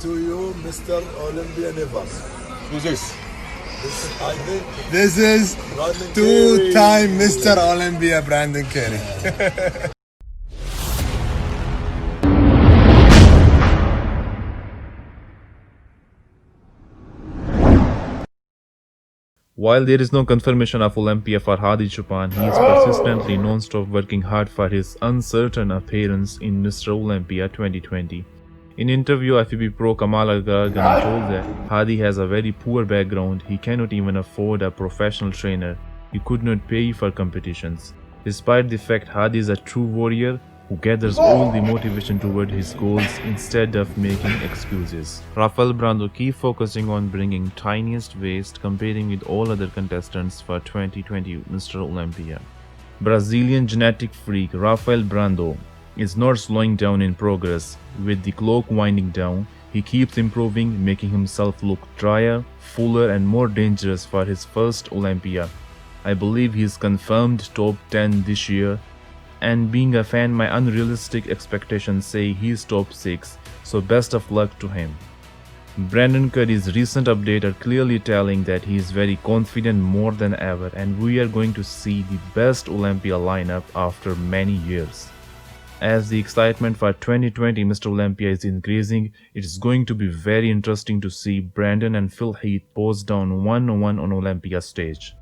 to you, Mr. Olympia never. Who's this? This is Heath. This is two-time Mr. Olympia, Brandon Carey. While there is no confirmation of Olympia for Hadi Choopan, he is persistently non-stop working hard for his uncertain appearance in Mr Olympia 2020. In interview, FIB Pro Kamal Al-Gargani told that Hadi has a very poor background, he cannot even afford a professional trainer, he could not pay for competitions. Despite the fact Hadi is a true warrior who gathers all the motivation toward his goals instead of making excuses. Raphael Brandao keep focusing on bringing tiniest waist, competing with all other contestants for 2020 Mr Olympia. Brazilian genetic freak Raphael Brandao is not slowing down in progress. With the clock winding down, he keeps improving, making himself look drier, fuller and more dangerous for his first Olympia. I believe he is confirmed top 10 this year, and being a fan, my unrealistic expectations say he is top 6, so best of luck to him. Brandon Curry's recent update are clearly telling that he is very confident more than ever, and we are going to see the best Olympia lineup after many years. As the excitement for 2020 Mr Olympia is increasing, it is going to be very interesting to see Brandon and Heath pose down one-on-one on Olympia stage.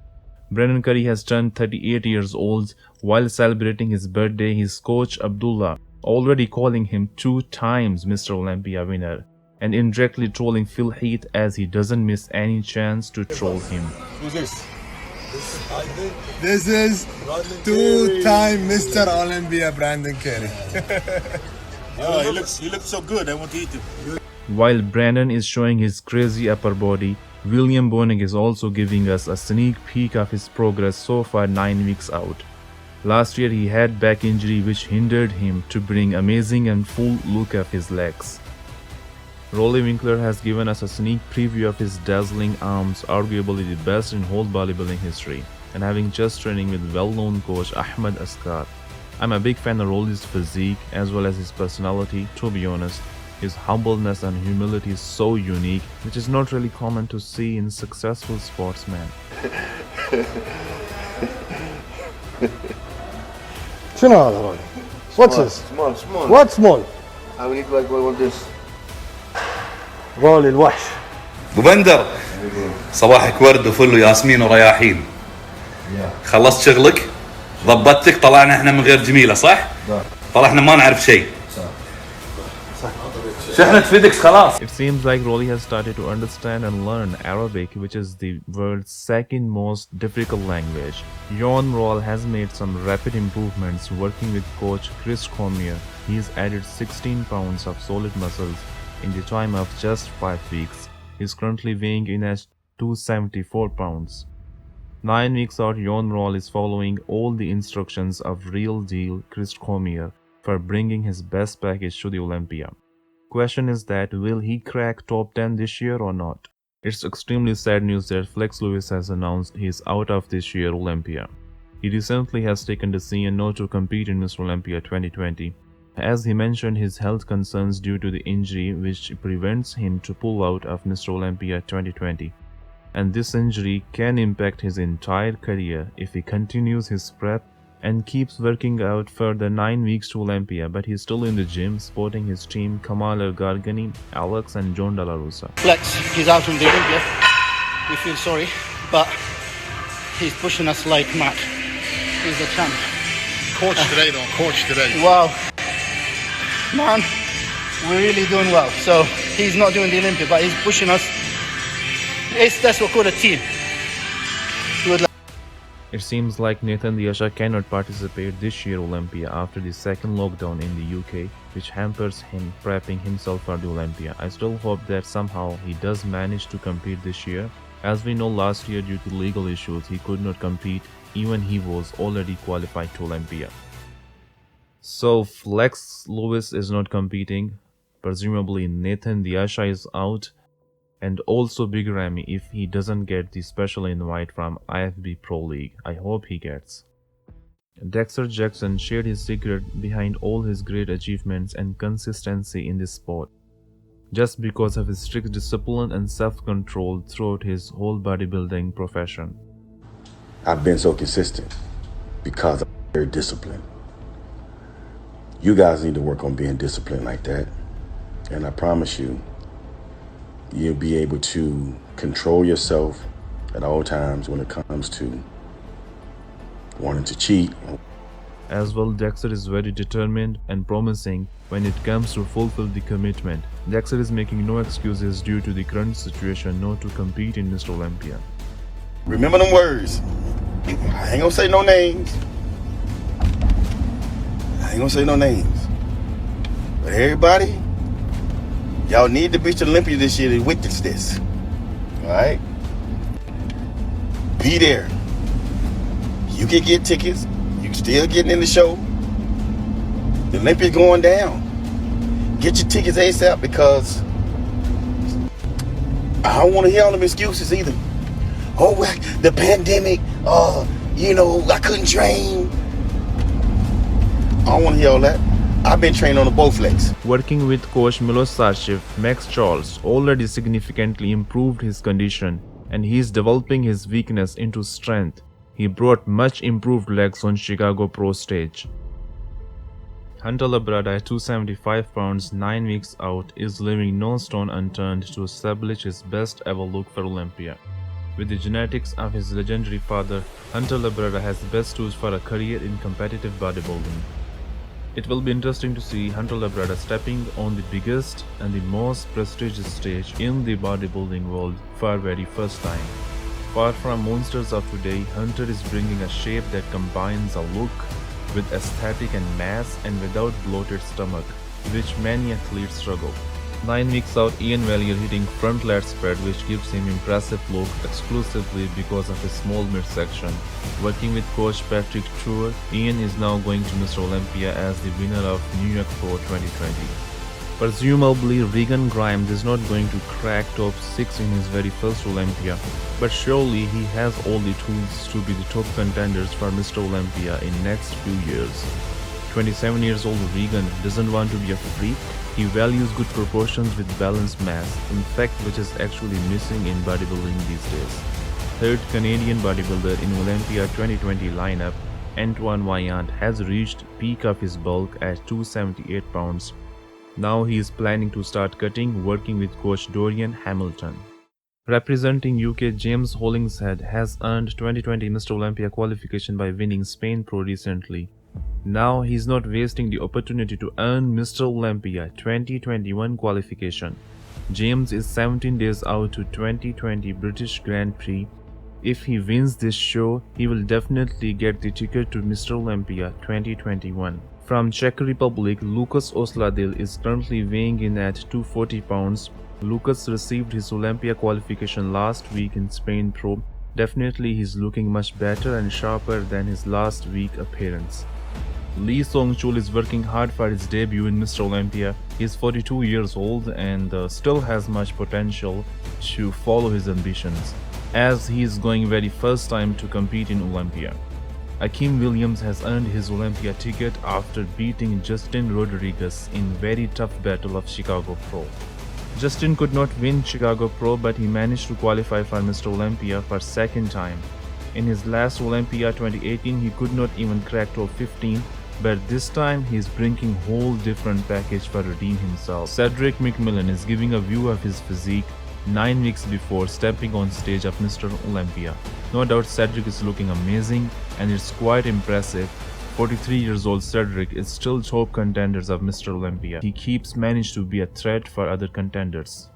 Brandon Curry has turned 38 years old. While celebrating his birthday, his coach Abdullah already calling him 2 times Mr Olympia winner and indirectly trolling Heath as he doesn't miss any chance to troll him. Who's this? This is Heath. This is two-time Mr. Olympia, Brandon Carey. Oh, he looks so good. I want to eat him. While Brandon is showing his crazy upper body, William Bonac is also giving us a sneak peek of his progress so far 9 weeks out. Last year he had back injury which hindered him to bring amazing and full look of his legs. Roelly Winklaar has given us a sneak preview of his dazzling arms, arguably the best in whole bodybuilding history, and having just training with well-known coach Ahmed Askar. I'm a big fan of Roelly's physique as well as his personality. To be honest, his humbleness and humility is so unique, which is not really common to see in successful sportsmen. شنو هذا رولي؟ What's this? Small. What small? I need like all this. رولي الوحش. ابو بندر صباحك ورد وفل وياسمين ورياحين. خلصت شغلك؟ ضبطتك طلعنا احنا من غير جميله صح؟ طلعنا ما نعرف شيء. شحنة فيدكس خلاص. It seems like Roelly has started to understand and learn Arabic, which is the world's second most difficult language. Young Roel has made some rapid improvements working with coach Chris Cormier. He's added 16 pounds of solid muscles in the time of just 5 weeks. He's currently weighing in at 274 pounds. 9 weeks out, Young Roel is following all the instructions of real deal Chris Cormier for bringing his best package to the Olympia. Question is that will he crack top 10 this year or not? It's extremely sad news that Flex Lewis has announced he's out of this year Olympia. He recently has taken the decision not to compete in Mr Olympia 2020, as he mentioned his health concerns due to the injury which prevents him to pull out of Mr Olympia 2020. And this injury can impact his entire career if he continues his prep and keeps working out for the 9 weeks to Olympia, but he's still in the gym supporting his team Kamal Al-Gargani, Alex and John De La Rosa. Flex, he's out from the Olympia. We feel sorry, but he's pushing us like mad. He's the champ. Coach today though. Coach today. Wow. Man, we're really doing well. So he's not doing the Olympia, but he's pushing us. That's what we call a team. It seems like Nathan the Asha cannot participate this year Olympia after the second lockdown in the UK, which hampers him prepping himself for the Olympia. I still hope that somehow he does manage to compete this year. As we know, last year due to legal issues he could not compete, even he was already qualified to Olympia. So Flex Lewis is not competing, presumably Nathan the Asha is out, and also Big Ramy if he doesn't get the special invite from IFB Pro League. I hope he gets. Dexter Jackson shared his secret behind all his great achievements and consistency in this sport. just because of his strict discipline and self-control throughout his whole bodybuilding profession. I've been so consistent because I'm very disciplined. You guys need to work on being disciplined like that. And I promise you, you'll be able to control yourself at all times when it comes to wanting to cheat. As well, Dexter is very determined and promising when it comes to fulfill the commitment. Dexter is making no excuses due to the current situation not to compete in Mr. Olympia. Remember them words. I ain't gonna say no names. But everybody, y'all need to be to Olympia this year to witness this. Alright? Be there. You can get tickets. You still getting in the show. The Olympia's going down. Get your tickets ASAP because I don't want to hear all them excuses either. Oh, the pandemic, I couldn't train. I don't want to hear all that. I've been trained on the both legs. Working with coach Milos Sarchev, Max Charles already significantly improved his condition and he is developing his weakness into strength. He brought much improved legs on Chicago Pro stage. Hunter Labrada at 275 pounds 9 weeks out is leaving no stone unturned to establish his best ever look for Olympia. With the genetics of his legendary father, Hunter Labrada has the best tools for a career in competitive bodybuilding. It will be interesting to see Hunter Labrada stepping on the biggest and the most prestigious stage in the bodybuilding world for very first time. Far from monsters of today, Hunter is bringing a shape that combines a look with aesthetic and mass and without bloated stomach, which many athletes struggle. 9 weeks out, Ian Valliere hitting front lat spread, which gives him impressive look exclusively because of his small midsection. Working with coach Patrick Truer, Ian is now going to Mr. Olympia as the winner of New York Pro 2020. Presumably, Regan Grimes is not going to crack top 6 in his very first Olympia, but surely he has all the tools to be the top contenders for Mr. Olympia in next few years. 27 years old Regan doesn't want to be a freak. He values good proportions with balanced mass, in fact which is actually missing in bodybuilding these days. Third Canadian bodybuilder in Olympia 2020 lineup, Antoine Vaillant has reached peak of his bulk at 278 pounds. Now he is planning to start cutting, working with coach Dorian Hamilton. Representing UK, James Hollingshead has earned 2020 Mr. Olympia qualification by winning Spain Pro recently. Now he is not wasting the opportunity to earn Mr. Olympia 2021 qualification. James is 17 days out to 2020 British Grand Prix. If he wins this show, he will definitely get the ticket to Mr. Olympia 2021. From Czech Republic, Lucas Osladil is currently weighing in at 240 pounds. Lucas received his Olympia qualification last week in Spain Pro. Definitely he's looking much better and sharper than his last week appearance. Sung-chul is working hard for his debut in Mr. Olympia. He is 42 years old and still has much potential to follow his ambitions, as he is going very first time to compete in Olympia. Akim Williams has earned his Olympia ticket after beating Justin Rodriguez in very tough battle of Chicago Pro. Justin could not win Chicago Pro, but he managed to qualify for Mr. Olympia for second time. In his last Olympia 2018, he could not even crack top 15, but this time he is bringing whole different package for redeem himself. Cedric McMillan is giving a view of his physique 9 weeks before stepping on stage of Mr. Olympia. No doubt Cedric is looking amazing and it's quite impressive. 43 years old Cedric is still top contenders of Mr. Olympia. He keeps managed to be a threat for other contenders.